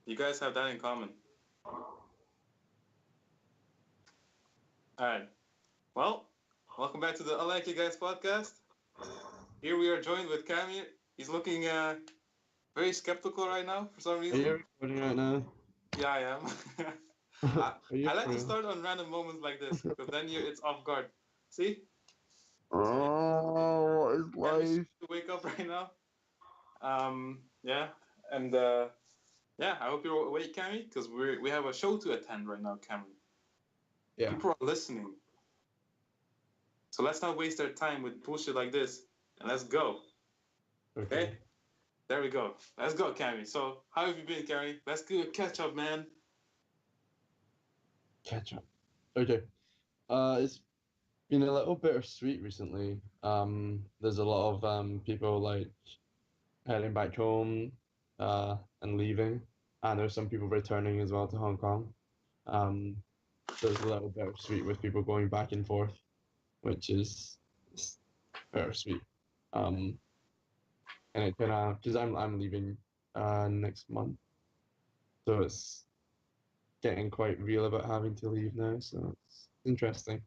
You guys have that in common. All right. Well, welcome back to the I Like You Guys podcast. Here we are joined with Cami. He's looking very skeptical right now for some Are you reason. recording right now? Yeah, I am. I, Are you I like for to real? start on random moments like this because then it's off guard. See? So yeah, Oh, what is Cami's trying life? to wake up right now. Yeah, and yeah, I hope you're awake, Cami, because we have a show to attend right now, Cami. Yeah. People are listening. So let's not waste our time with bullshit like this, and let's go. Okay? There we go. Let's go, Cami. So how have you been, Cami? Let's do a catch up, man. Catch up. Okay. It's been a little bittersweet recently. There's a lot of people like heading back home, and leaving, and there's some people returning as well to Hong Kong. So it's a little bittersweet with people going back and forth, which is it's bittersweet. Um, and it kind of because I'm leaving next month, so it's getting quite real about having to leave now. So it's interesting,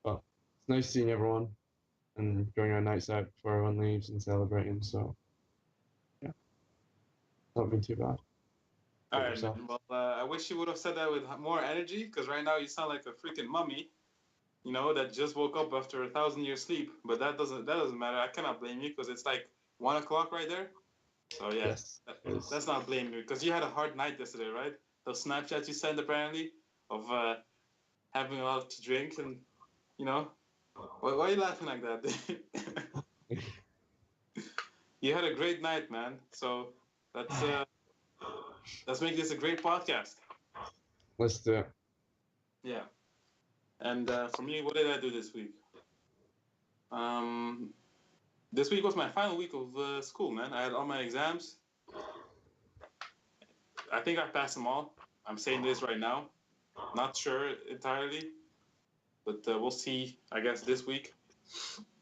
but it's nice seeing everyone and going on nights out before everyone leaves and celebrating. So yeah, not been too bad. All About right, yourself? man. Well, I wish you would have said that with more energy, because right now you sound like a freaking mummy, that just woke up after 1,000 years sleep. But that doesn't matter. I cannot blame you because it's like 1 o'clock right there. So yeah, Yes, it is. let's not blame you because you had a hard night yesterday, right? Those Snapchats you sent apparently of having a lot to drink and you know why are you laughing like that? You had a great night, man. So let's uh, let's make this a great podcast. Let's do it. Yeah. And for me, what did I do this week? Um, this week was my final week of school, man. I had all my exams. I think I passed them all. I'm saying this right now. Not sure entirely, but we'll see. I guess this week.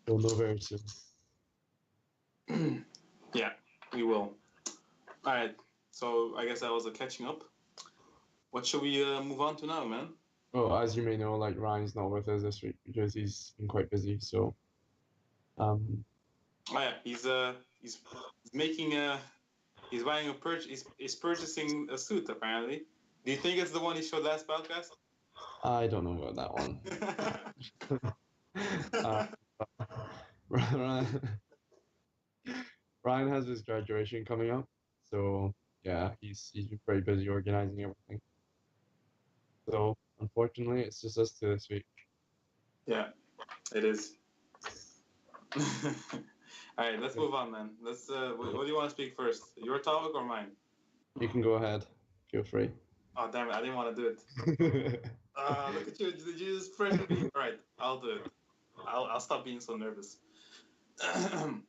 We'll know very soon. Yeah, we will. All right. So I guess that was a catching up. What should we move on to now, man? Well, as you may know, like Ryan's not with us this week because he's been quite busy. So um, Oh yeah, he's making a he's buying a purchase. He's purchasing a suit apparently. Do you think it's the one he showed last podcast? I don't know about that one. uh, Ryan, Ryan has his graduation coming up, so yeah, he's been pretty busy organizing everything. So unfortunately, it's just us two this week. Yeah, it is. All right, let's move on, man. Let's. What do you want to speak first? Your topic or mine? You can go ahead. Feel free. Oh damn it! I didn't want to do it. Look at you! Did you just pressure me? All right, I'll do it. I'll stop being so nervous. All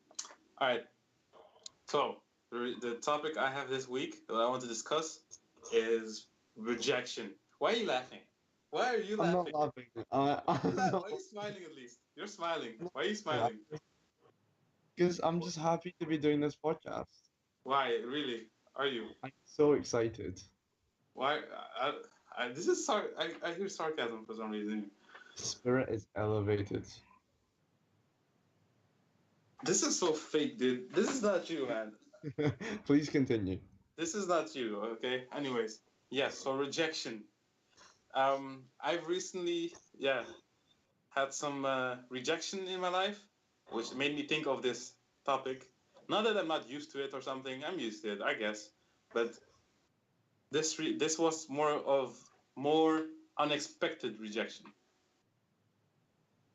right. So the topic I have this week that I want to discuss is rejection. Why are you laughing? Why are you I'm not laughing? laughing. Why I'm are you not smiling at least? You're smiling. Why are you laughing. smiling? Because I'm just happy to be doing this podcast. Why really? Are you? I'm so excited. Why? This is I hear sarcasm for some reason. Spirit is elevated. This is so fake, dude. This is not you, man. Please continue. This is not you. Okay. Anyways, yes. So rejection. I've recently, had some rejection in my life, which made me think of this topic. Not that I'm not used to it or something. I'm used to it, I guess. But this was more unexpected rejection.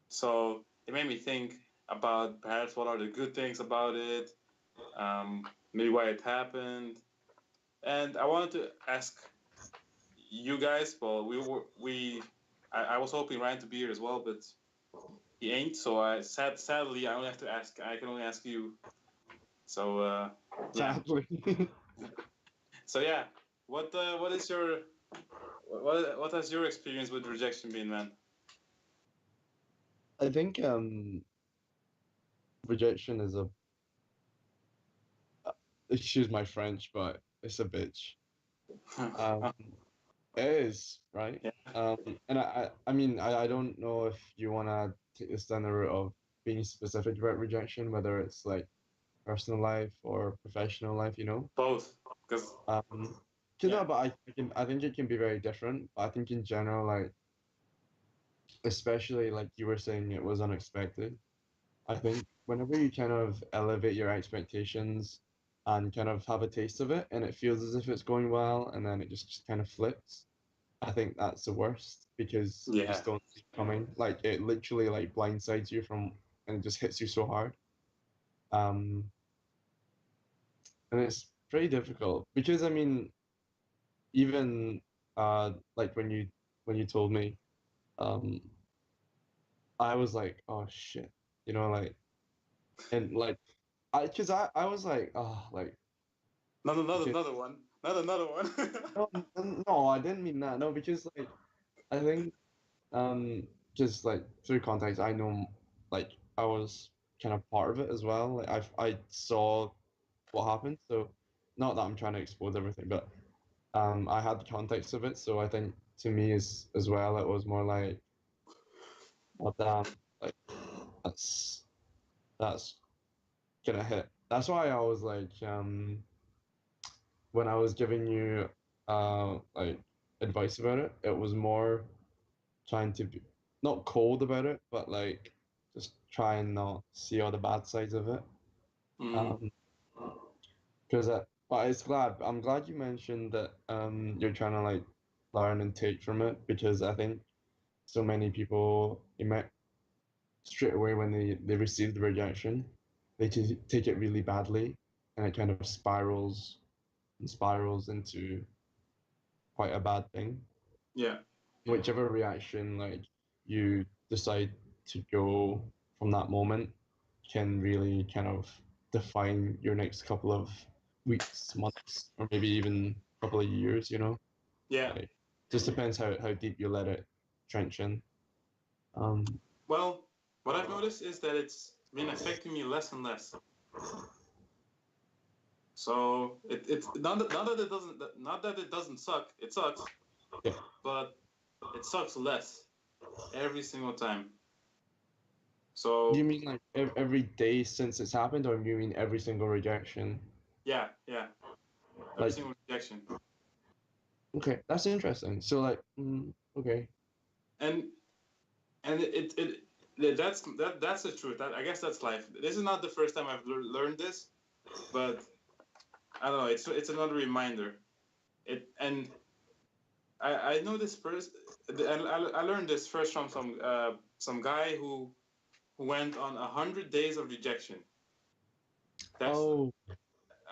So it made me think about perhaps what are the good things about it, maybe why it happened, and I wanted to ask you guys. Well, I was hoping Ryan to be here as well, but he ain't. So sadly, I only have to ask. I can only ask you. So yeah. Sadly. So yeah, what is your what has your experience with rejection been, man? I think rejection is excuse my French, but it's a bitch. Um, it is, right? Yeah, Um, and I mean, I don't know if you want to take this down the route of being specific about rejection, whether it's like personal life or professional life, you know? both. Because Um, yeah, no, but I think it can be very different. But I think in general, like, especially like you were saying, it was unexpected. I think whenever you kind of elevate your expectations and kind of have a taste of it and it feels as if it's going well and then it just kind of flips, I think that's the worst because you yeah, just don't see it coming. Like it literally like blindsides you from and it just hits you so hard. Um, and it's pretty difficult because I mean, even like when you told me, um, I was like, oh shit, you know, like and like I was like, oh like okay. another one, not another one. No, no, I didn't mean that. No, because like I think just like through context, I know like I was kind of part of it as well. Like I saw what happened, so not that I'm trying to expose everything, but I had the context of it, so I think to me as well, it was more like, oh damn, like that's that's gonna hit. That's why I was like when I was giving you like advice about it, it was more trying to be not cold about it, but like just try and not see all the bad sides of it. Mm, Um, because but I'm glad you mentioned that you're trying to like learn and take from it because I think so many people you might straight away when they receive the rejection, they take it really badly and it kind of spirals and spirals into quite a bad thing. yeah, Whichever reaction like you decide to go from that moment can really kind of define your next couple of weeks, months, or maybe even a couple of years, you know? yeah. Like just depends how deep you let it trench in. Um Well, what I've noticed is that it's been affecting me less and less. So it's not that it doesn't suck. It sucks, yeah. but it sucks less every single time. So You mean like every day since it's happened, or you mean every single rejection? yeah, yeah, every Like, single rejection. okay, that's interesting. So like, okay, And that's the truth. I guess that's life. This is not the first time I've learned this, but I don't know. It's another reminder. It and I know this first. I learned this first from some guy who went on 100 days of rejection. That's oh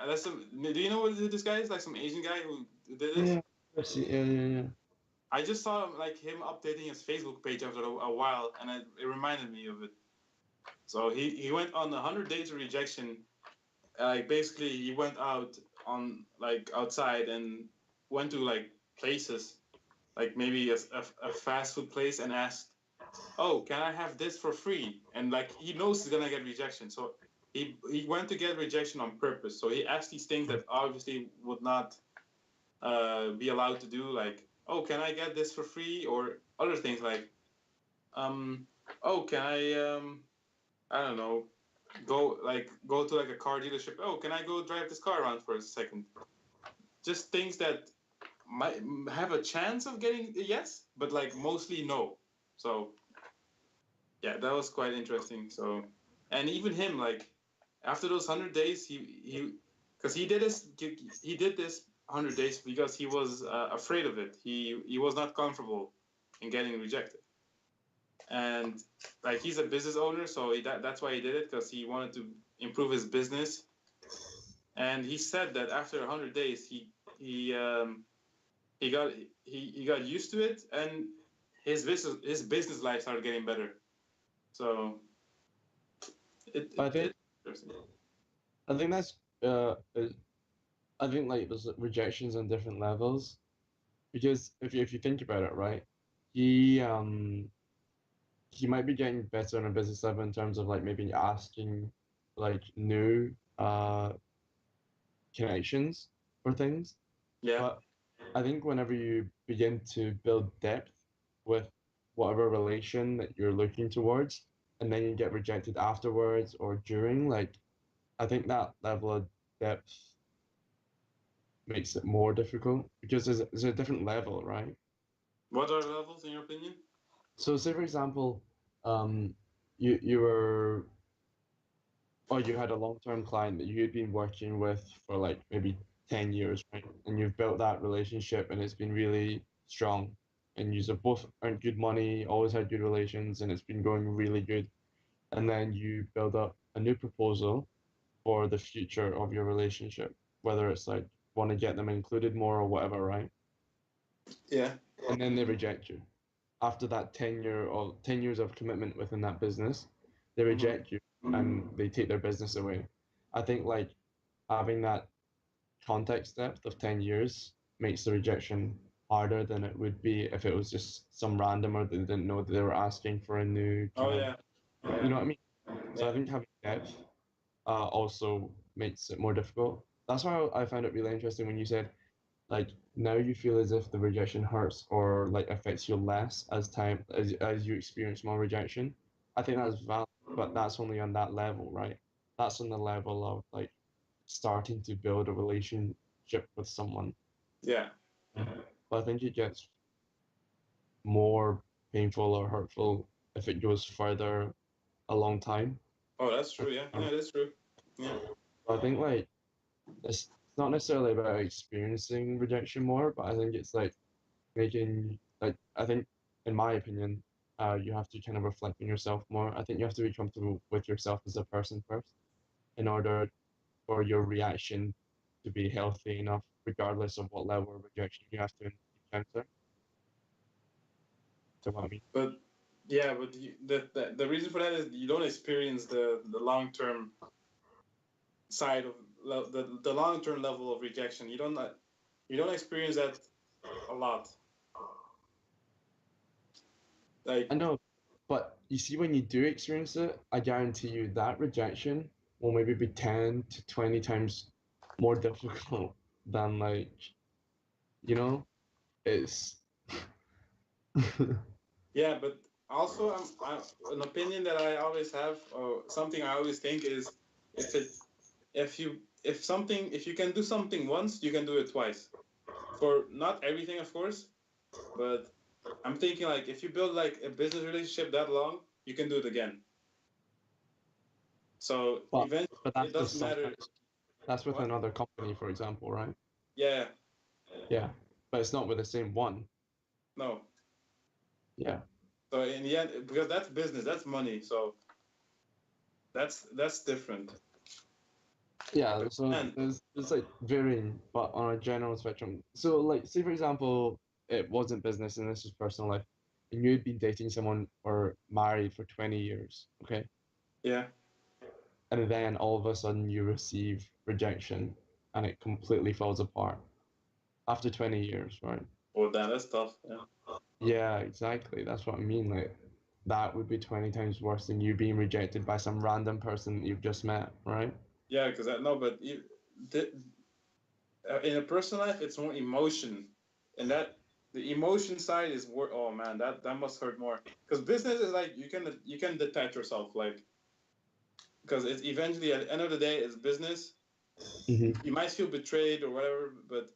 that's some. Do you know what this guy is? Like some Asian guy who did this. yeah, I see, yeah. I just saw like him updating his Facebook page after a while, and it reminded me of it. So he went on 100 days of rejection. Like basically, he went out on like outside and went to like places, like maybe a fast food place, and asked, "Oh, can I have this for free?" And like he knows he's gonna get rejection, so he went to get rejection on purpose. So he asked these things that obviously would not be allowed to do, like, "Oh, can I get this for free?" Or other things like, um, "Oh, can I don't know, go to like a car dealership. Oh, can I go drive this car around for a second?" Just things that might have a chance of getting a yes, but like mostly no. So yeah, that was quite interesting. So, and even him, like after those 100 days, because he did this 100 days because he was afraid of it. He was not comfortable in getting rejected, and like he's a business owner, so that's why he did it, because he wanted to improve his business. And he said that after 100 days, he um, he got used to it, and his business life started getting better. So I think it's interesting. I think that's is- I think like there's rejections on different levels because if you think about it, right, he um he might be getting better on a business level in terms of like maybe asking like new connections for things, Yeah, but I think whenever you begin to build depth with whatever relation that you're looking towards, and then you get rejected afterwards or during, like, I think that level of depth makes it more difficult because there's a different level, right? What are the levels in your opinion? So say for example, um, you were or you had a long-term client that you had been working with for like maybe 10 years, right? And you've built that relationship and it's been really strong. And you have both earned good money, always had good relations, and it's been going really good. And then you build up a new proposal for the future of your relationship, whether it's like want to get them included more or whatever, right? Yeah. And then they reject you. After that 10 years of commitment within that business, they Mm-hmm. reject you and they take their business away. I think like having that context depth of 10 years makes the rejection harder than it would be if it was just some randomer that didn't know that they were asking for a new Oh kind of, yeah. you Yeah. know what I mean? So I Yeah. think having depth also makes it more difficult. That's why I found it really interesting when you said like now you feel as if the rejection hurts or like affects you less as time as you experience more rejection. I think that's valid, but that's only on that level, right? That's on the level of like starting to build a relationship with someone. Yeah. But I think it gets more painful or hurtful if it goes further a long time. Oh, that's true. Yeah. Um, Yeah, that's true. Yeah. I think like it's not necessarily about experiencing rejection more, but I think it's like making like I think in my opinion, you have to kind of reflect on yourself more. I think you have to be comfortable with yourself as a person first in order for your reaction to be healthy enough, regardless of what level of rejection you have to encounter. So what I mean? But yeah, but the reason for that is you don't experience the long term side of the long term level of rejection. You don't experience that a lot. I Like know, but you see, when you do experience it, I guarantee you that rejection will maybe be 10 to 20 times more difficult than like, you know, it's yeah, but also an opinion that I always have or something I always think is if it if you can do something once, you can do it twice. For not everything, of course, but I'm thinking like if you build like a business relationship that long, you can do it again. So but eventually, but it that's with doesn't someone matter else. That's with what. another company, for example, right? Yeah, Yeah, but it's not with the same one. no. Yeah, So in the end, because that's business, that's money. So that's different. yeah. So And there's like varying, but on a general spectrum. So like, say for example, it wasn't business and this is personal life, and you'd been dating someone or married for 20 years, okay? yeah, And then all of a sudden you receive rejection and it completely falls apart after 20 years, right? well, that's tough. Yeah, Yeah, exactly. That's what I mean. Like, that would be 20 times worse than you being rejected by some random person that you've just met, right? yeah, because I no, but the, in a personal life, it's more emotion, and that the emotion side is work. Oh man, that must hurt more. Because business is like you can detach yourself, like because it's eventually at the end of the day, it's business. Hmm. You might feel betrayed or whatever, but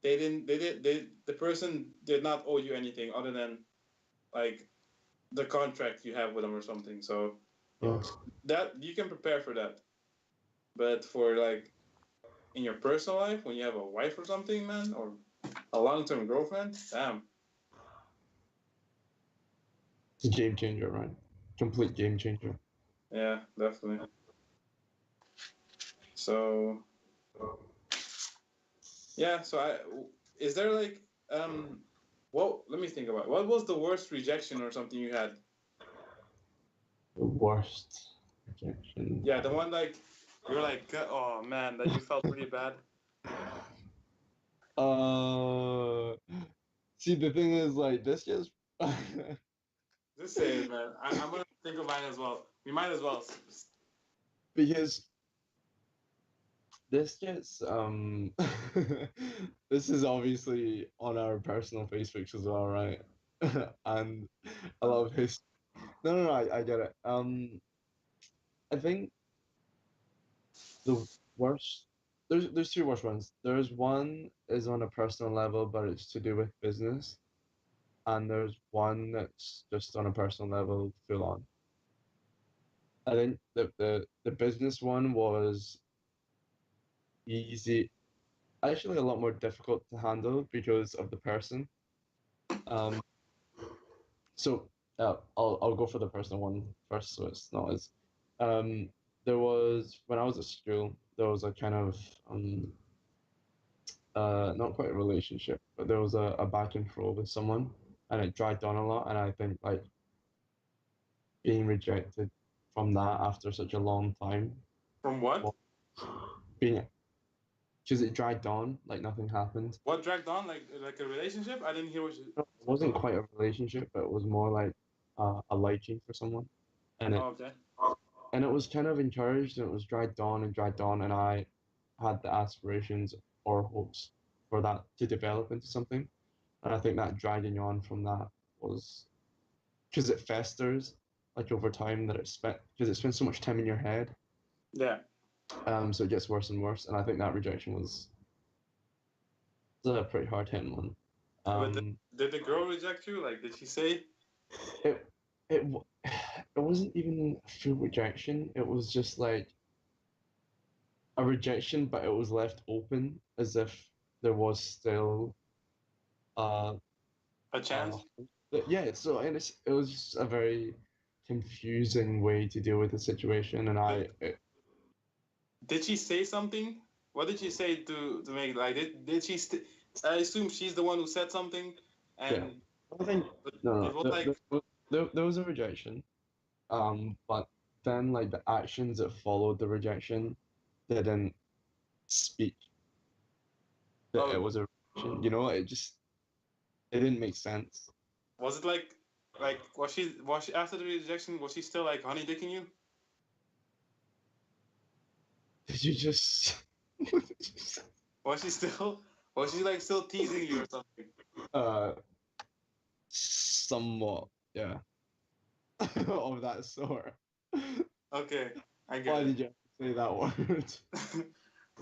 the person did not owe you anything other than like the contract you have with them or something. So Yeah. that you can prepare for that. But for like in your personal life, when you have a wife or something, man, or a long term girlfriend, damn. It's a game changer, right? Complete game changer. Yeah, definitely. So yeah, so I is there like well, let me think about it. What was the worst rejection or something you had? The worst rejection. Yeah, the one like you're like, oh man, that you felt pretty bad. Uh, See, the thing is, like, this just Just say it, man. I'm gonna think of mine as well. We might as well. because this gets this is obviously on our personal Facebooks as well, right? And a lot of his no, I get it. I think the worst there's two worst ones. There's one is on a personal level, but it's to do with business, and there's one that's just on a personal level, full on. I think the business one was easy, actually a lot more difficult to handle because of the person. Um, so I'll go for the personal one first, so it's not as um there was when I was at school there was a kind of not quite a relationship, but there was a back and forth with someone, and it dragged on a lot, and I think like being rejected from that after such a long time, From what? well, being because it dragged on like nothing happened. What dragged on? Like a relationship? I didn't hear what you. It wasn't quite a relationship, but it was more like a liking for someone, and Oh, okay. it was kind of encouraged, and it was dragged on, and I had the aspirations or hopes for that to develop into something, and I think that dragging on from that was because it festers like over time that it spent because it spends so much time in your head, Yeah. so it gets worse and worse, and I think that rejection was a pretty hard hitting one. But Um, did the girl reject you? Like, did she say? it it w- it wasn't even a full rejection. It was just like a rejection, but it was left open as if there was still uh, A uh chance? yeah. So and it was just a very confusing way to deal with the situation, and Did, did she say something? What did she say to make like did she? I assume she's the one who said something, yeah. and I think no, it was no, like there was a rejection, but then like the actions that followed the rejection didn't speak that oh, it was a rejection. You know, it didn't make sense. was it like was she after the rejection? Was she still like honey dicking you? Did you just Was she still? Was she like still teasing you or something? uh somewhat, yeah, of that sort? Okay, I get Why it. did you have to say that word?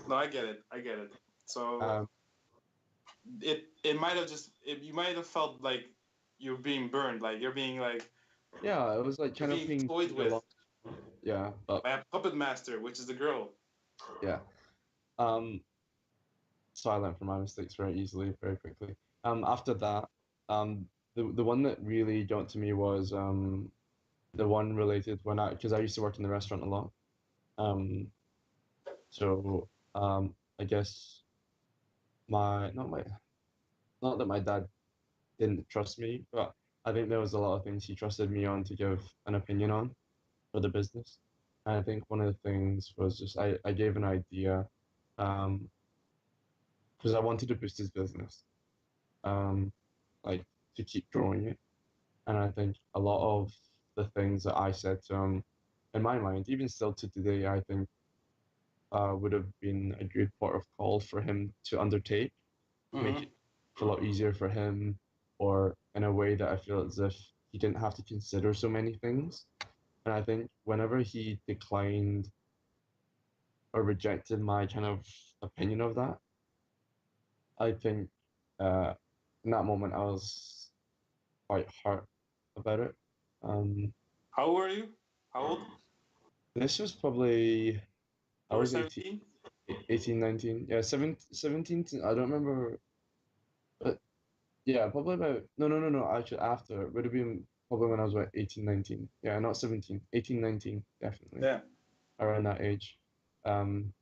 No, I get it. I get it. So Um, it might have you might have felt like you're being burned, like yeah, it was like you're kind of being being toyed pushed with along. Yeah, but by a puppet master, which is the girl. yeah. Um, so I learned from my mistakes very easily, very quickly. After that, the one that really got to me was the one related when because I used to work in the restaurant a lot. Um, so I guess my not my not that my dad didn't trust me, but I think there was a lot of things he trusted me on to give an opinion on for the business. And I think one of the things was just I gave an idea um, because I wanted to boost his business, um, like to keep growing it. And I think a lot of the things that I said to him, in my mind, even still to today, I think would have been a good port of call for him to undertake, make it Mm-hmm. a lot easier for him, or in a way that I feel as if he didn't have to consider so many things. And I think whenever he declined or rejected my kind of opinion of that, I think uh, in that moment I was quite hurt about it. Um, How old were you? How old? this was probably, I You were was 18, 17? 18, 19, yeah, 17, I don't remember, but yeah, probably about, no, actually after, it would have been probably when I was about 18, 19, yeah, not 17, 18, 19, definitely, Yeah. around that age. Um,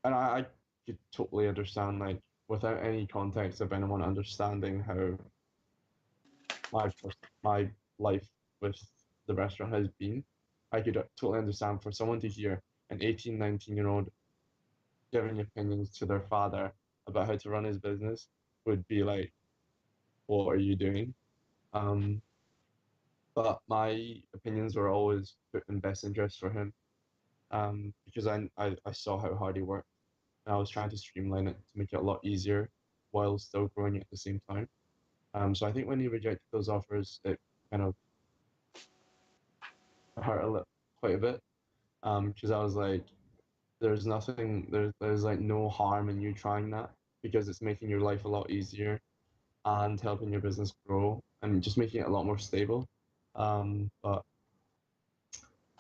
and I could totally understand, like, without any context of anyone understanding how my life with the restaurant has been, I could totally understand for someone to hear an 18, 19-year old giving opinions to their father about how to run his business would be like, what are you doing? Um, but my opinions were always put in best interest for him because I saw how hard he worked. And I was trying to streamline it to make it a lot easier while still growing at the same time. So I think when he rejected those offers, it kind of hurt quite a bit. Because I was like, there's like no harm in you trying that because it's making your life a lot easier and helping your business grow and just making it a lot more stable. But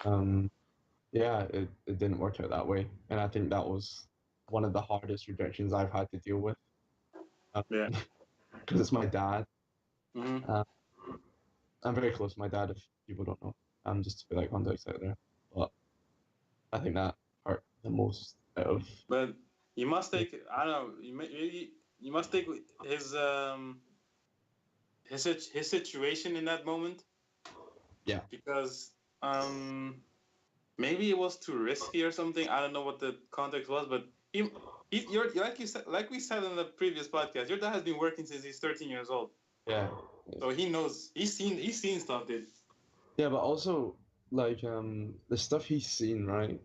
um, yeah, it didn't work out that way, and I think that was one of the hardest rejections I've had to deal with Yeah. because it's my dad. Hmm. Uh, I'm very close to my dad. If people don't know, just to put that context out there. But I think that hurt the most out of. But you must take. I don't know. You must take his his situation in that moment Yeah, because maybe it was too risky or something. I don't know what the context was, but you're like you said, like we said in the previous podcast. Your dad has been working since he's 13 years old, yeah, so he knows. He's seen stuff, dude. yeah. But also, like, the stuff he's seen, right?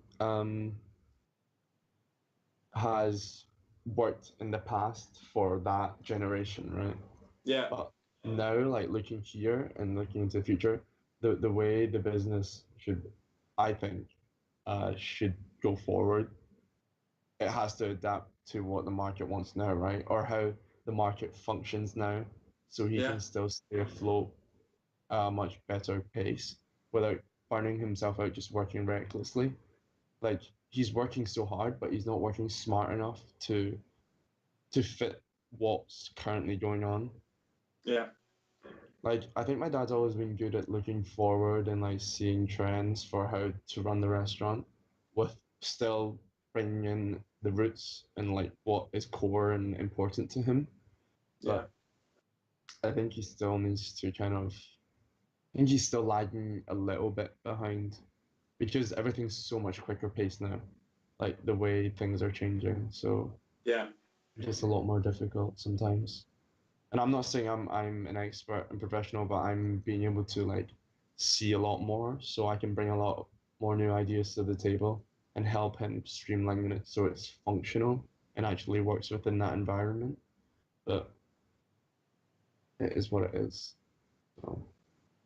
Has worked in the past for that generation, right? Yeah, But now, like looking here and looking into the future, the way the business should, I think, should go forward, it has to adapt to what the market wants now, right? Or how the market functions now, so he yeah, can still stay afloat at a much better pace without burning himself out just working recklessly. Like he's working so hard, but he's not working smart enough to fit what's currently going on. yeah, Like I think my dad's always been good at looking forward and like seeing trends for how to run the restaurant with still bringing in the roots and like what is core and important to him. yeah, But I think he still needs to kind of I think he's still lagging a little bit behind because everything's so much quicker paced now. Like the way things are changing. So yeah, it's just a lot more difficult sometimes. And I'm not saying I'm an expert and professional, but I'm being able to like see a lot more, so I can bring a lot more new ideas to the table and help him streamline it so it's functional and actually works within that environment. But it is what it is. So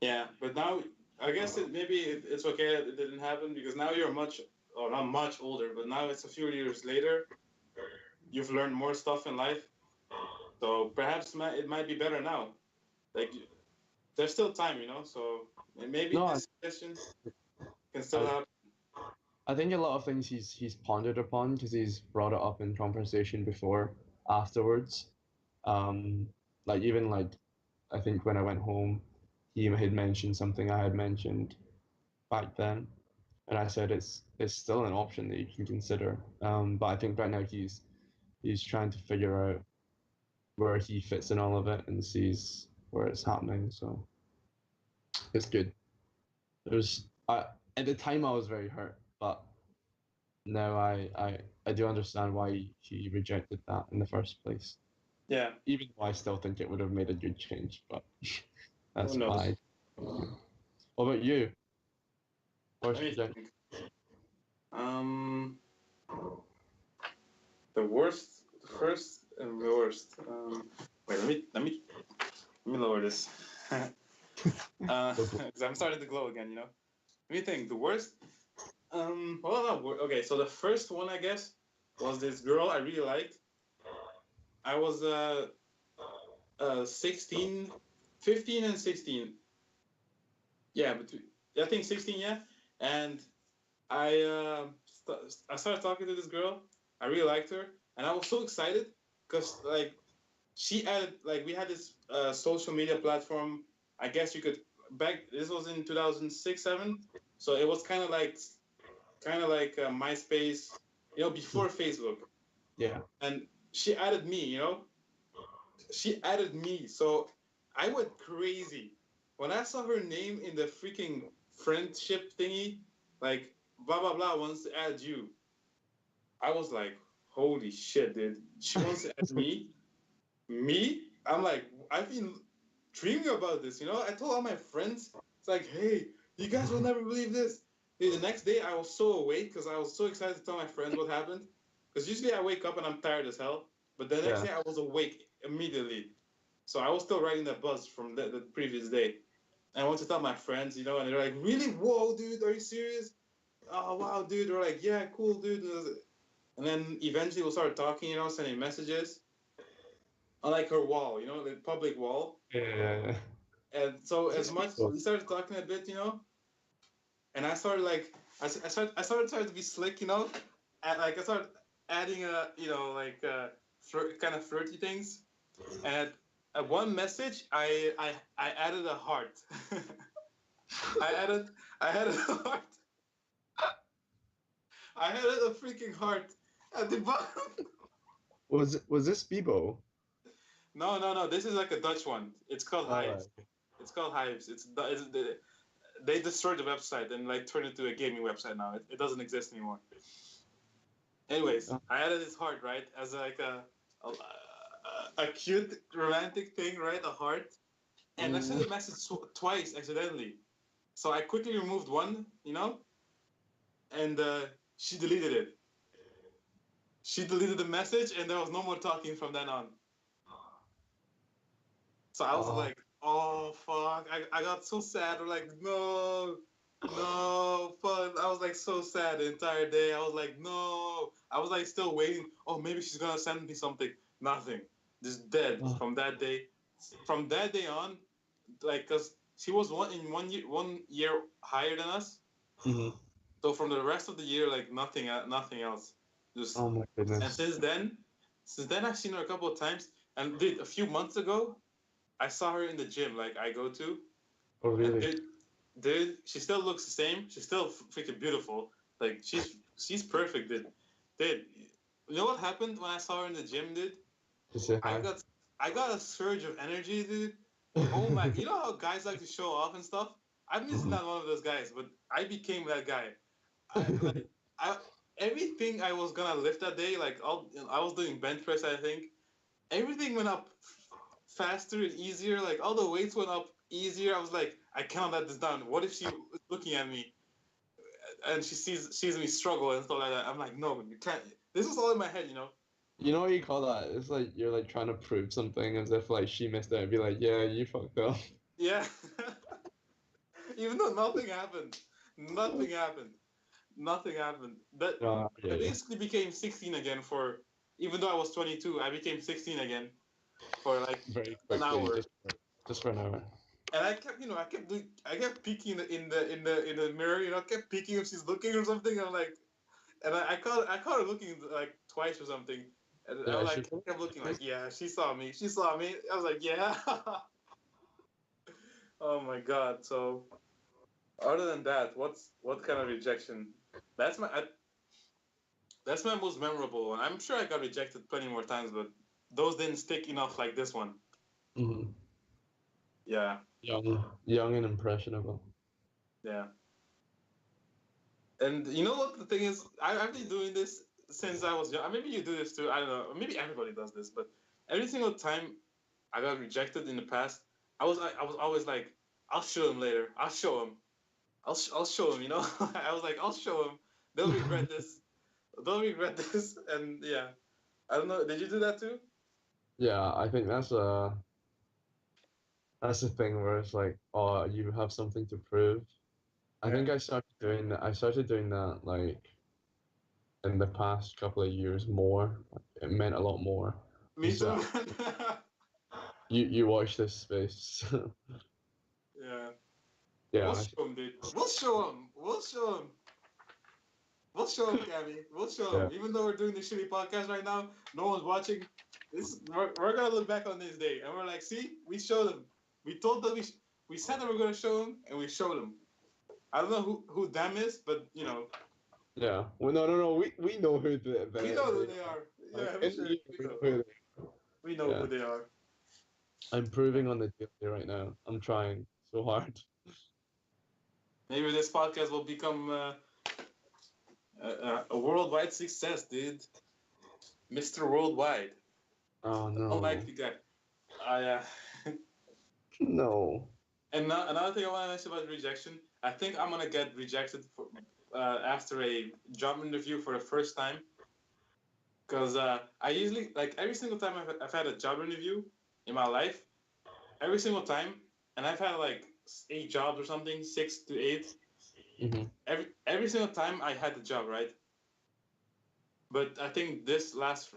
yeah. But now I guess it's okay that it didn't happen because now you're much, or not much older, but now it's a few years later. You've learned more stuff in life, so perhaps it might be better now. Like there's still time, So maybe no, this session can still I happen. I think a lot of things he's pondered upon because he's brought it up in conversation before afterwards. Um, like even like I think when I went home, he had mentioned something I had mentioned back then, and I said it's still an option that you can consider. But I think right now he's trying to figure out where he fits in all of it and sees where it's happening. So it's good. There's I at the time I was very hurt, but now I do understand why he rejected that in the first place. Yeah. Even though I still think it would have made a good change, but Who that's knows? my. What about you? Let First me rejection. think. Um, the worst, the first and the worst. Wait, let me lower this. 'Cause I'm starting to glow again. Let me think. The worst. Well, no. Okay, so the first one, I guess, was this girl I really liked. I was 16, 15 and 16. Yeah, I think 16. Yeah, and I started talking to this girl. I really liked her, and I was so excited because like she added like we had this social media platform. I guess you could back. This was in 2006, 7. So it was kind of like MySpace, before Facebook. Yeah. And she added me. She added me. So I went crazy when I saw her name in the freaking friendship thingy. Like blah blah blah wants to add you. I was like, holy shit, dude. She wants to add me. Me? I'm like, I've been dreaming about this. I told all my friends, it's like, hey, you guys will never believe this. Dude, the next day I was so awake because I was so excited to tell my friends what happened. Because usually I wake up and I'm tired as hell, but the next Yeah. day I was awake immediately. So I was still riding that bus from the previous day. And I went to tell my friends, you know, and they're like, really? Whoa, dude, are you serious? Oh, wow, dude. They're like, yeah, cool, dude. And then eventually we started talking, you know, sending messages on like her wall, you know, the public wall. Yeah. And so as Six much people. we started talking a bit, you know, and I started like I started trying to be slick, you know, and like I started adding you know like kind of flirty things, and at one message I added a heart. I added I added a heart. I added a freaking heart at the bottom. Was this Bebo? No. This is like a Dutch one. It's called All right. Hives. It's called Hives. They destroyed the website and like turned it into a gaming website now. It doesn't exist anymore. Anyways, I added his heart right as like a cute romantic thing, right? A heart, and I sent the message twice accidentally. So I quickly removed one, you know, and she deleted it. She deleted the message, and there was no more talking from then on. So I was Oh, like, oh fuck. I got so sad. I'm like, no, no, fuck. I was like so sad the entire day. I was like, no. I was like still waiting. Oh, maybe she's gonna send me something. Nothing. Just dead oh. from that day. From that day on, like, cause she was 1 year higher than us. Mhm. So from the rest of the year, like nothing else. Just Oh my and goodness. since then I've seen her a couple of times. And dude, a few months ago, I saw her in the gym, like I go to, Oh and really? dude, she still looks the same. She's still freaking beautiful. Like she's perfect, dude. Dude, you know what happened when I saw her in the gym, dude? Just say I hi. got I got a surge of energy, dude. Oh my! You know how guys like to show off and stuff. I'm just Mhm. not one of those guys, but I became that guy. I everything I was gonna lift that day, like I was doing bench press, I think. Everything went up faster and easier. Like all the weights went up easier. I was like, I cannot let this down. What if she is looking at me and she sees me struggle and stuff like that? I'm like, no, you can't. This was all in my head, you know. You know what you call that? It's like you're like trying to prove something as if like she missed it and be like, yeah, you fucked up. Yeah. Even though nothing happened, nothing happened, nothing happened. But Yeah, I yeah. basically became 16 again for. Even though I was 22, I became 16 again for like Very an quickly, hour. just for an hour. And I kept, you know, I kept peeking in the mirror, you know, I kept peeking if she's looking or something. I'm like, and I caught her looking like twice or something, and I Yeah, was she like kept looking like, yeah, she saw me. I was like, yeah. Oh my god. So other than that, what kind of rejection? That's my I, that's my most memorable one. I'm sure I got rejected plenty more times, but those didn't stick enough like this one. Mhm. Yeah, Young and impressionable. yeah. And you know what the thing is? I've been doing this since I was young. Maybe you do this too. I don't know. Maybe everybody does this. But every single time I got rejected in the past, I was always like, I'll show him later. I'll show him. I'll show him. You know. I was like, I'll show him. They'll regret this. They'll regret this. And yeah, I don't know. Did you do that too? Yeah, I think that's the thing where it's like, oh, you have something to prove. I Yeah. think I started doing that like in the past couple of years more. It meant a lot more. Me Because too, man. you watch this space. Yeah. We'll Yeah, show him, dude. We'll show him. We'll show him. We'll show him, Cammy. We'll show him. yeah. Even though we're doing this shitty podcast right now, no one's watching. We're gonna look back on this day and we're like, see, we showed them. We told them we said that we're gonna show them, and we showed them. I don't know who them is, but you know, Yeah. Well, no. We know who we know who they they are. are. Like Yeah, we in sure here, we we know know. who they We know are. Yeah. who they are. I'm proving on the daily right now. I'm trying so hard. Maybe this podcast will become a worldwide success, dude. Mr. Worldwide. Oh no. Unlikely guy. Yeah. No. And another thing I want to mention about rejection, I think I'm gonna get rejected for after a job interview for the first time. Because I usually like every single time I've had a job interview in my life, every single time, and I've had like 8 jobs or something, 6 to 8. Mm-hmm. Every single time I had the job, right? But I think this last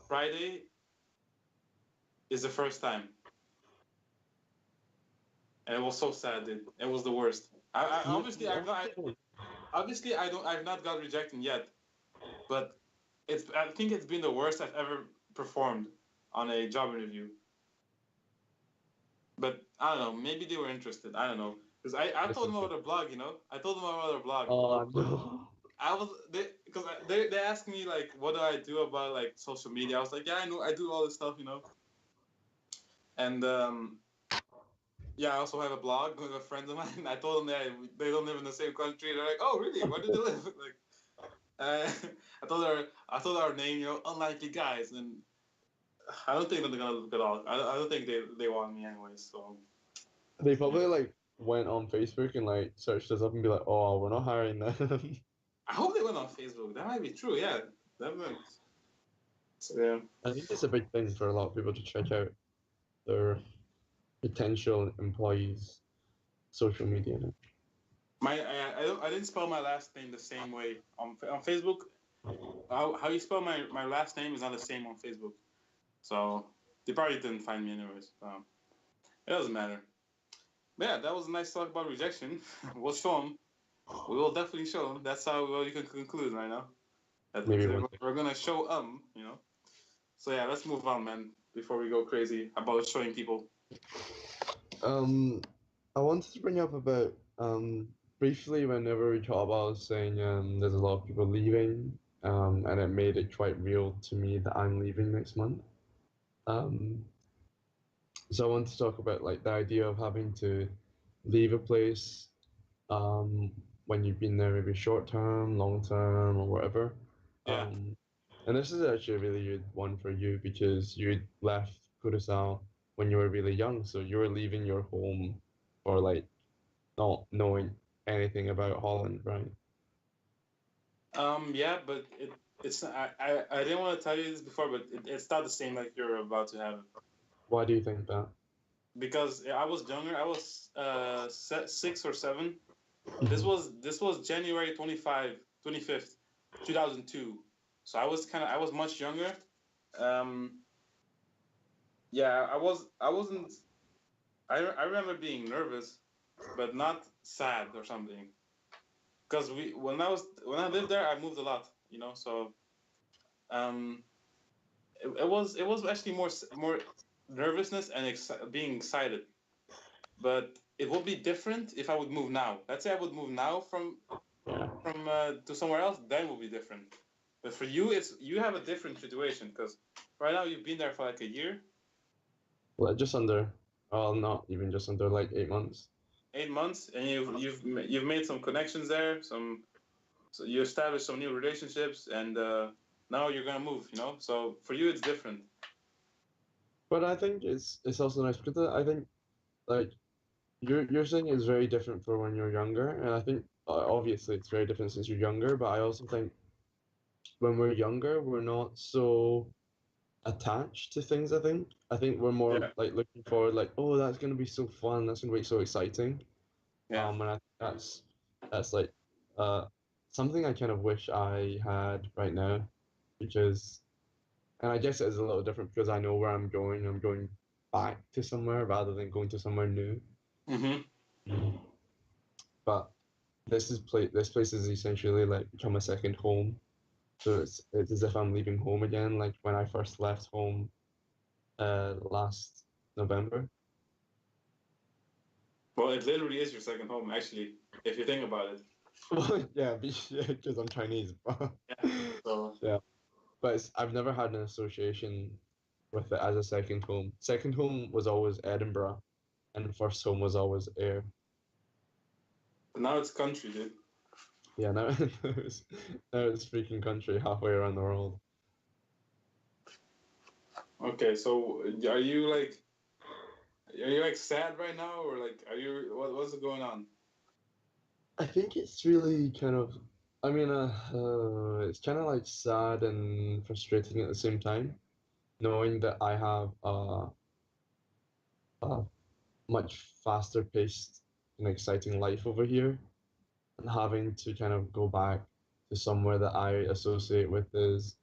Friday is the first time, and it was so sad, dude. It was the worst. I You, obviously you I've not got rejected yet, but I think it's been the worst I've ever performed on a job interview. But I don't know. Maybe they were interested. I don't know. Because I this told is them the, about their blog. I told them about their blog. oh no. I was they asked me like what do I do about like social media. I was like, yeah, I know I do all this stuff. And yeah, I also have a blog with a friend of mine. I told them that they don't live in the same country. They're like, oh really? Where do they live? Like uh, I told her our name. Unlikely guys, and I don't think that they're gonna look at all. I don't think they want me anyway. So They yeah. probably like went on Facebook and like searched us up and be like, oh, we're not hiring them. I hope they went on Facebook. That might be true. Yeah, that might. So, yeah. I think it's a big thing for a lot of people to check out their potential employees' social media. I didn't spell my last name the same way on Facebook. How you spell my last name is not the same on Facebook. So they probably didn't find me anyways. It doesn't matter. But yeah, that was a nice talk about rejection. We'll show them. We will definitely show them. That's how you can conclude right now. Maybe one day. We're gonna show. So yeah, let's move on, man. Before we go crazy about showing people. Um, I wanted to bring up about briefly whenever we talk about saying there's a lot of people leaving and it made it quite real to me that I'm leaving next month. Um, so I want to talk about like the idea of having to leave a place um, when you've been there maybe short term, long term, or whatever. Yeah. Um, and this is actually a really good one for you because you left Curacao when you were really young, so you were leaving your home for like not knowing anything about Holland, right? Yeah, but I didn't want to tell you this before, but it's not the same like you're about to have Why do you think that? because I was younger. I was 6 or 7. Mhm. This was January 25th, 2002. So I was much younger. Um, yeah, I wasn't. I remember being nervous, but not sad or something. Because when I lived there, I moved a lot. So um, it was actually more nervousness and being excited. But it would be different if I would move now. Let's say I would move now Yeah. to somewhere else, then it would be different. But for you, you have a different situation because right now you've been there for like a year, Well, just under, well, not even just under, like 8 months. 8 months, and you've made some connections there. So you established some new relationships, and now you're gonna move. So for you, it's different. But I think it's also nice because I think like you're saying it's very different for when you're younger, and I think obviously it's very different since you're younger. But I also think when we're younger, we're not so attached to things. I think we're more Yeah, like looking forward, like, oh, that's gonna be so fun, that's gonna be so exciting. yeah. And I think that's like uh something I kind of wish I had right now, because and I guess it is a little different because I know where I'm going. I'm going back to somewhere rather than going to somewhere new. Mm-hmm. Mhm. But this place is essentially like become a second home. So it's as if I'm leaving home again, like when I first left home last November. Well, it literally is your second home, actually, if you think about it. Well, yeah, because I'm Chinese. Yeah. So Yeah, but I've never had an association with it as a second home. Second home was always Edinburgh, and first home was always Ayr. now it's country, dude. Yeah, now, now it's freaking country halfway around the world. Okay, so are you like sad right now, or like are you what's going on? I think it's really kind of I mean, it's kind of like sad and frustrating at the same time, knowing that I have a much faster paced and exciting life over here, and having to kind of go back to somewhere that I associate with is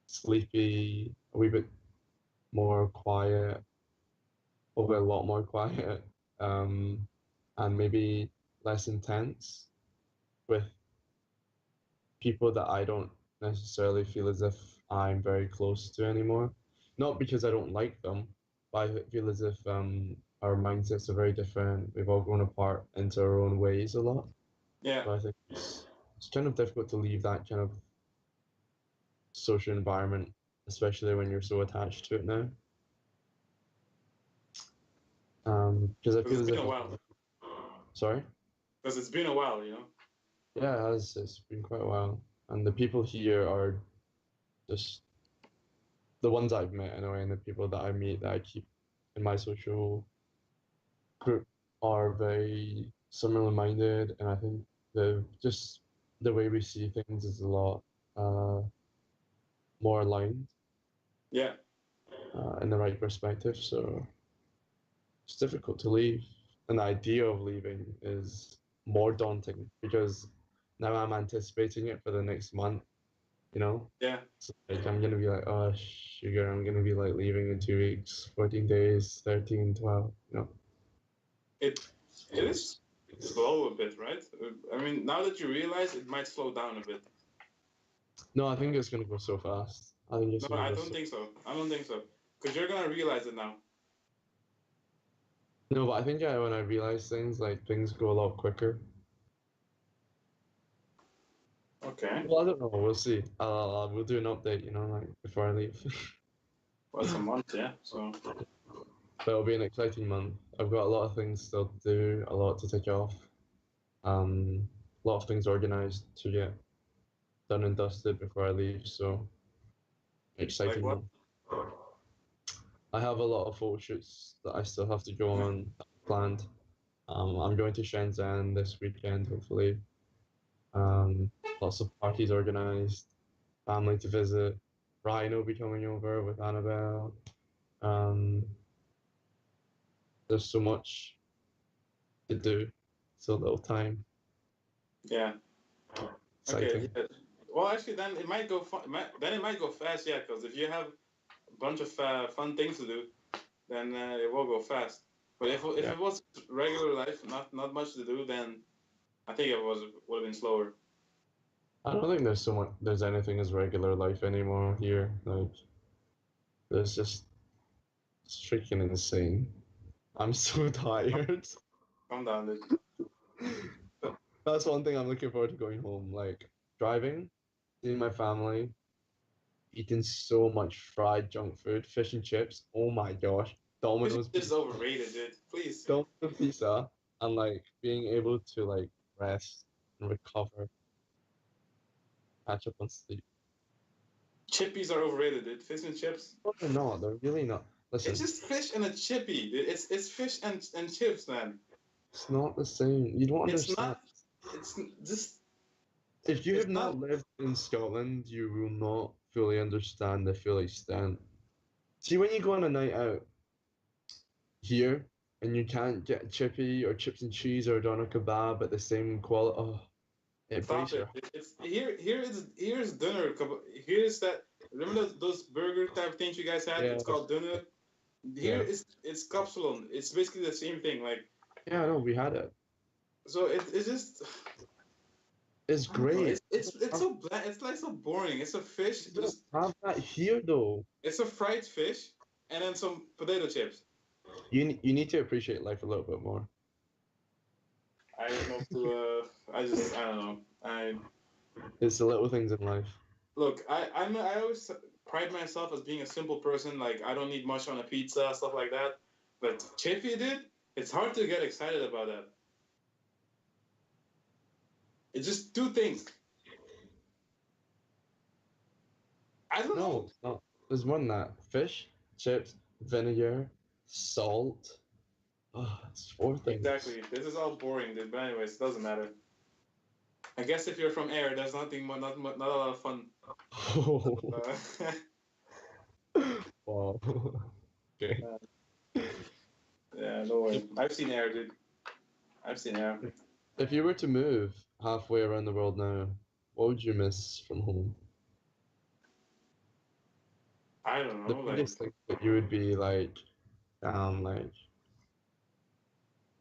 sleepy, a wee bit more quiet, over a lot more quiet, um, and maybe less intense with people that I don't necessarily feel as if I'm very close to anymore. Not because I don't like them, but I feel as if our mindsets are very different. We've all grown apart into our own ways a lot. Yeah. So I think it's kind of difficult to leave that kind of social environment, especially when you're so attached to it now. Because I Because feel it's as been if a while. sorry. Because it's been a while, you know? Yeah, it has. It's been quite a while, and the people here are just the ones I've met anyway, and the people that I meet that I keep in my social group are very similar minded, and I think the way we see things is a lot uh, more aligned Yeah. in the right perspective. So it's difficult to leave, and the idea of leaving is more daunting because now I'm anticipating it for the next month. You know, Yeah. so like I'm gonna be like, oh sugar, I'm gonna be like leaving in 2 weeks, 14 days, 13, 12. You know. It it is slow a bit, right? I mean, now that you realize, it might slow down a bit. No, I think it's gonna go so fast. I think it's No, gonna I go don't so. think so. I don't think so. Because you're gonna realize it now. No, but I think when I realize things, like things go a lot quicker. Okay. Well, I don't know. We'll see. We'll do an update, like before I leave. Well, it's a month, yeah. So But it'll be an exciting month. I've got a lot of things still to do, a lot to take off. A lot of things organized to get done and dusted before I leave. So like exciting what? month. I have a lot of photo shoots that I still have to go Yeah. on planned. I'm going to Shenzhen this weekend, hopefully. Lots of parties organized, family to visit. Ryan will be coming over with Annabelle. Um, there's so much to do, so little time. Yeah. Okay. Exciting. Yeah. Well, actually, then it might go. Then it might go fast, yeah. Because if you have a bunch of fun things to do, then it will go fast. But if Yeah. it was regular life, not much to do, then I think it would have been slower. I don't think there's anything as regular life anymore here. Like there's just it's freaking insane. I'm so tired. Calm down, dude. That's one thing I'm looking forward to going home. Like driving, seeing my family, eating so much fried junk food, fish and chips. Oh my gosh. Fish and Domino's chips is pizza, overrated, dude. Please. Domino's pizza, and like being able to like rest and recover, catch up on sleep. Chippies are overrated, dude. Fish and chips. No, they're not. They're really not. It's Listen, just fish and a chippy, dude. It's fish and chips, man. it's not the same. You don't It's understand. not. It's just. If you It's have not. not lived in Scotland, you will not fully understand the full extent. See, when you go on a night out here and you can't get chippy or chips and cheese or doner kebab at the same quality, oh, it Stop breaks it. your It's here. Here's dinner. Here's that. Remember those burger type things you guys had? yeah, It's called dinner. Here yeah, is it's kapsalon. It's basically the same thing. Like yeah. No, we had it. so. It's just. It's I don't know. great. It's so bland. It's like so boring. It's a fish. You don't Just have that here though. it's a fried fish and then some potato chips. You need to appreciate life a little bit more. I don't know to. I don't know. I It's the little things in life. look. I always pride myself as being a simple person. Like I don't need much on a pizza, stuff like that. But chippy, dude, it's hard to get excited about that. It's just two things. I don't No, know. it's not. There's more than that. Fish, chips, vinegar, salt. Oh, it's four things. Exactly. This is all boring, dude. But anyways, it doesn't matter. I guess if you're from air, there's nothing, not a lot of fun. Uh, Wow. Okay. yeah, no way. I've seen air, dude. I've seen air. If you were to move halfway around the world now, what would you miss from home? I don't The know, like, biggest thing that you would be like,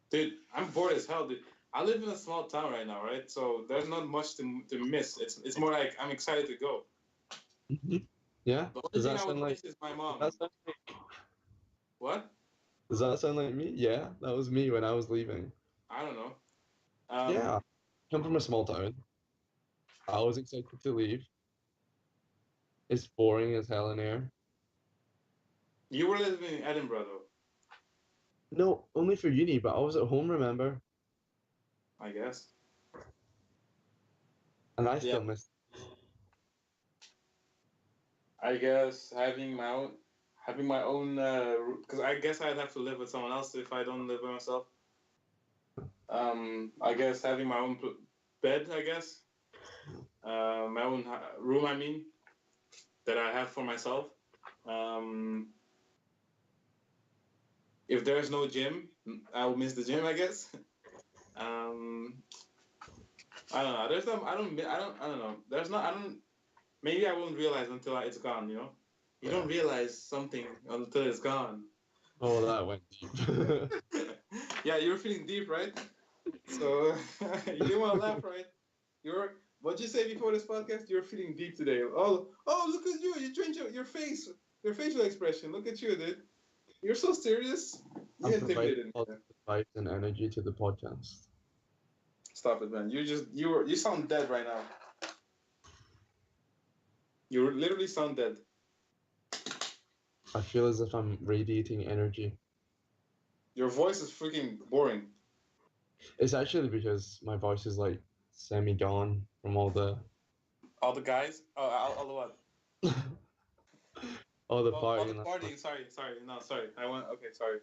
dude, I'm bored as hell, dude. I live in a small town right now, right? So there's not much to miss. It's more like I'm excited to go. Mhm. Yeah? The only Does thing that I would sound like miss is my does that mom. sound, What? does that sound like me? Yeah, that was me when I was leaving. I don't know. Yeah. Come from a small town. I was excited to leave. It's boring as hell in here. You were living in Edinburgh, though, No, only for uni, but I was at home, remember? I guess. And I Yeah, still miss. I guess having my own, because I guess I'd have to live with someone else if I don't live by myself. I guess having my own bed, I guess, my own room. I mean, that I have for myself. Um, if there's no gym, I'll miss the gym, I guess. Um, I don't know. There's no. I don't know. There's no. I don't. Maybe I won't realize until it's gone. You know. You don't realize something until it's gone. Oh, that went deep. Yeah, you're feeling deep, right? So you didn't want to laugh, right? You're. What'd you say before this podcast? You're feeling deep today. Oh, look at you! You changed your facial expression. Look at you, dude. You're so serious. You I'm providing intimidated me. positive vibes and energy to the podcast. Stop it, man. You sound dead right now. You literally sound dead. I feel as if I'm radiating energy. Your voice is freaking boring. It's actually because my voice is like semi-gone from all the All the guys. Oh, all the what? all the All the partying. partying. Sorry. No, sorry. I want. Okay, sorry.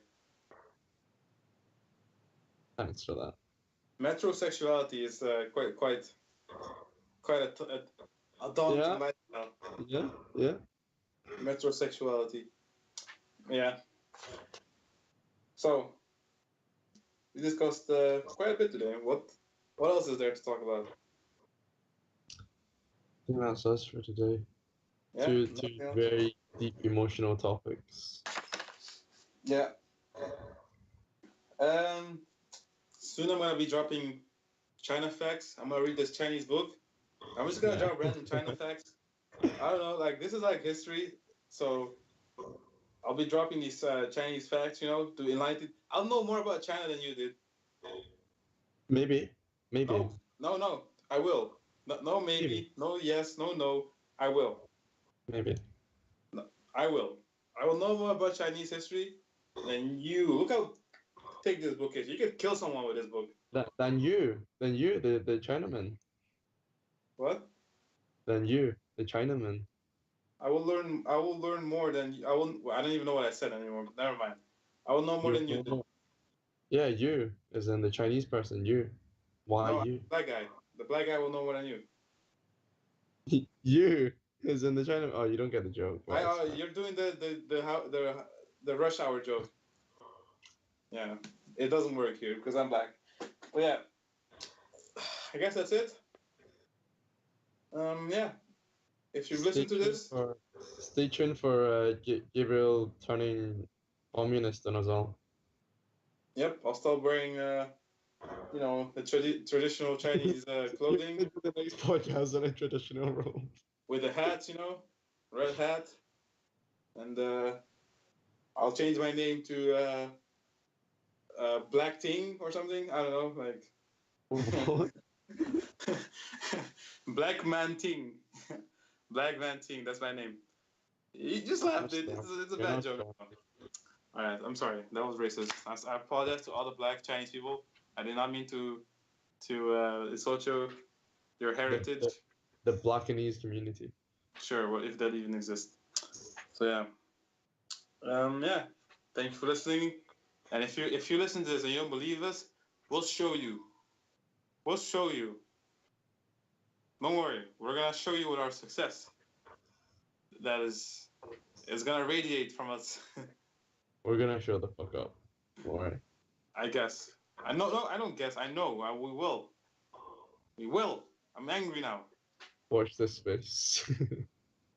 Thanks for that. Metrosexuality is quite a daunting Yeah, lifestyle. yeah. Metrosexuality. Yeah. So we discussed quite a bit today. What else is there to talk about? I think that's us for today. Yeah. Two Nothing else. very deep emotional topics. Yeah. Um. Soon I'm gonna be dropping China facts. I'm gonna read this Chinese book. I'm just gonna Yeah. drop random China facts. I don't know, like this is like history, so I'll be dropping these Chinese facts, to enlighten. I'll know more about China than you did. Maybe. Maybe. No, I will. No, no, Maybe. maybe, no, yes, no, no. I will. Maybe. No, I will. I will know more about Chinese history than you. Look how thick this book is. You could kill someone with this book. Than you, the Chinaman. What? Than you, the Chinaman. I will learn. I will learn more than I will. I don't even know what I said anymore. But never mind. I will know more You than you did. know. Yeah, you, as in the Chinese person, you. Why No, you? black guy. The black guy will know more than you. You, as in the Chinaman. Oh, you don't get the joke. Well, it's fine. You're doing the rush hour joke. Yeah, it doesn't work here because I'm black. But yeah, I guess that's it. Yeah, if you've Stay listened to tuned this, for stay tuned for Gabriel turning communist on us all. yep, I'll start wearing the traditional Chinese clothing Do the next podcast on a traditional robe. with the hat, red hat, and I'll change my name to Black Ting or something. I don't know, like What? Black Man Ting. Black Man Ting, that's my name. You just laughed it. It's a You're bad not joke. strong. All right, I'm sorry. That was racist. I apologize to all the black Chinese people. I did not mean to insult your The, heritage. the, the Blackanese community. Sure, well, if that even exists. So yeah, yeah. Thank you for listening. And if you listen to this and you don't believe us, we'll show you. We'll show you. Don't worry. We're gonna show you with our success. That is gonna radiate from us. We're gonna show the fuck up. Don't worry. I guess. I know. No, I don't guess. I know. We will. We will. I'm angry now. Watch this space.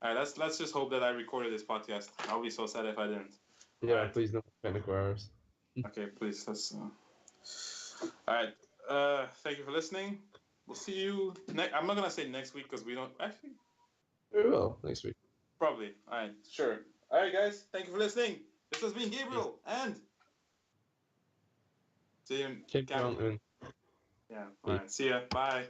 All right. Let's just hope that I recorded this podcast. I'll be so sad if I didn't. Yeah, Alright. please no technical errors. Okay, please. Let's. All right. Thank you for listening. We'll see you. I'm not gonna say next week because we don't actually. We will next week. Probably. All right. Sure. All right, guys. Thank you for listening. This has been Gabriel and. See you. Keep going. Yeah. All right. See ya. Bye.